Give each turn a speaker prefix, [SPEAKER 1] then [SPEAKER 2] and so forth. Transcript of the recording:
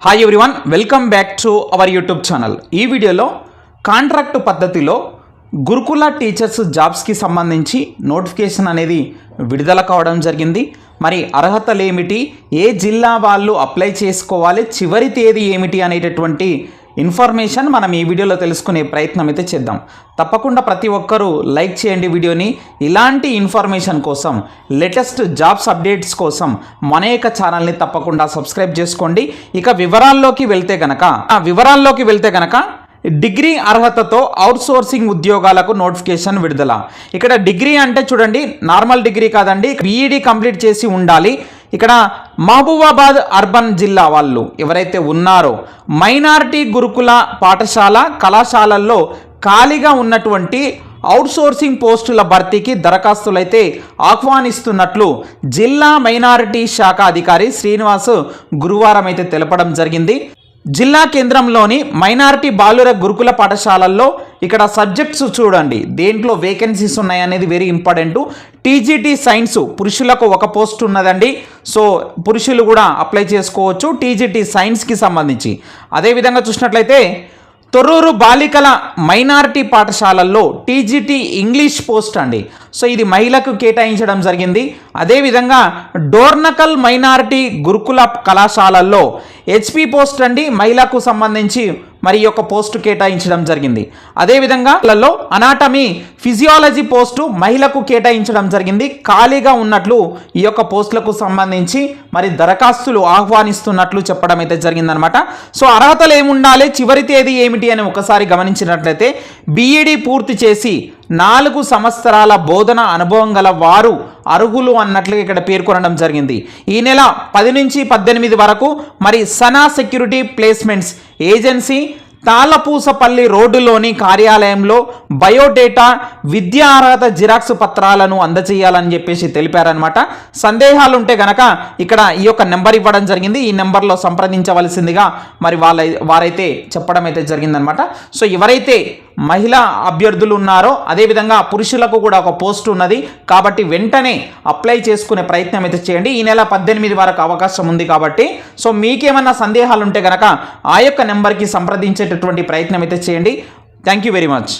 [SPEAKER 1] Hi everyone, welcome back to our YouTube channel. ఈ వీడియోలో contract పద్ధతిలో గురుకుల టీచర్స్ జాబ్స్కి సంబంధించి నోటిఫికేషన్ అనేది విడుదల కావడం జరిగింది. మరి అర్హతలు ఏమిటి, ఏ జిల్లా వాళ్ళు అప్లై చేసుకోవాలి, చివరి తేదీ ఏమిటి అనేటటువంటి ఇన్ఫర్మేషన్ మనం ఈ వీడియోలో తెలుసుకునే ప్రయత్నం అయితే చేద్దాం. తప్పకుండా ప్రతి ఒక్కరూ లైక్ చేయండి వీడియోని. ఇలాంటి ఇన్ఫర్మేషన్ కోసం, లేటెస్ట్ జాబ్స్ అప్డేట్స్ కోసం మన యొక్క ఛానల్ని తప్పకుండా సబ్స్క్రైబ్ చేసుకోండి. ఇక వివరాల్లోకి వెళ్తే గనక డిగ్రీ అర్హతతో అవుట్సోర్సింగ్ ఉద్యోగాలకు నోటిఫికేషన్ విడుదల. ఇక్కడ డిగ్రీ అంటే చూడండి, నార్మల్ డిగ్రీ కాదండి, బీఈడి కంప్లీట్ చేసి ఉండాలి. ఇక్కడ మహబూబాబాద్ అర్బన్ జిల్లా వాళ్ళు ఎవరైతే ఉన్నారో మైనారిటీ గురుకుల పాఠశాల కళాశాలల్లో ఖాళీగా ఉన్నటువంటి అవుట్సోర్సింగ్ పోస్టుల భర్తీకి దరఖాస్తులైతే ఆహ్వానిస్తున్నట్లు జిల్లా మైనారిటీ శాఖ అధికారి శ్రీనివాస్ గురువారం అయితే తెలపడం జరిగింది. జిల్లా కేంద్రంలోని మైనారిటీ బాలుర గురుకుల పాఠశాలల్లో ఇక్కడ సబ్జెక్ట్స్ చూడండి, దేంట్లో వేకెన్సీస్ ఉన్నాయనేది వెరీ ఇంపార్టెంట్. టీజీటీ సైన్స్ పురుషులకు ఒక పోస్ట్ ఉన్నదండి, సో పురుషులు కూడా అప్లై చేసుకోవచ్చు టీజీటీ సైన్స్కి సంబంధించి. అదేవిధంగా చూసినట్లయితే తొర్రూరు బాలికల మైనారిటీ పాఠశాలల్లో టీజీటీ ఇంగ్లీష్ పోస్ట్ అండి, సో ఇది మహిళకు కేటాయించడం జరిగింది. అదేవిధంగా డోర్నకల్ మైనారిటీ గురుకుల కళాశాలల్లో హెచ్పి పోస్ట్ అండి, మహిళకు సంబంధించి మరి యొక్క పోస్టు కేటాయించడం జరిగింది. అదేవిధంగా అనాటమీ ఫిజియాలజీ పోస్టు మహిళకు కేటాయించడం జరిగింది. ఖాళీగా ఉన్నట్లు ఈ యొక్క పోస్టులకు సంబంధించి మరి దరఖాస్తులు ఆహ్వానిస్తున్నట్లు చెప్పడం అయితే జరిగిందనమాట. సో అర్హతలు ఏముండాలి, చివరి తేదీ ఏమిటి అని ఒకసారి గమనించినట్లయితే బీఈడి పూర్తి చేసి 4 సంవత్సరాల బోధన అనుభవం గల వారు అర్హులు అన్నట్లుగా ఇక్కడ పేర్కొనడం జరిగింది. ఈ నెల 10 నుంచి 18 వరకు మరి సనా సెక్యూరిటీ ప్లేస్మెంట్స్ ఏజెన్సీ తాళపూసపల్లి రోడ్డులోని కార్యాలయంలో బయోడేటా విద్యా అర్హత జిరాక్స్ పత్రాలను అందజేయాలని చెప్పేసి తెలిపారనమాట. సందేహాలు ఉంటే గనక ఇక్కడ ఈ యొక్క నెంబర్ ఇవ్వడం జరిగింది, ఈ నెంబర్లో సంప్రదించవలసిందిగా మరి వారైతే చెప్పడం అయితే జరిగిందనమాట. సో ఎవరైతే మహిళా అభ్యర్థులు ఉన్నారో అదేవిధంగా పురుషులకు కూడా ఒక పోస్ట్ ఉన్నది కాబట్టి వెంటనే అప్లై చేసుకునే ప్రయత్నం అయితే చేయండి. ఈ నెల 18 వరకు అవకాశం ఉంది కాబట్టి సో మీకేమన్నా సందేహాలు ఉంటే కనుక ఆ యొక్క నెంబర్కి సంప్రదించేటటువంటి ప్రయత్నం అయితే చేయండి. Thank you very much.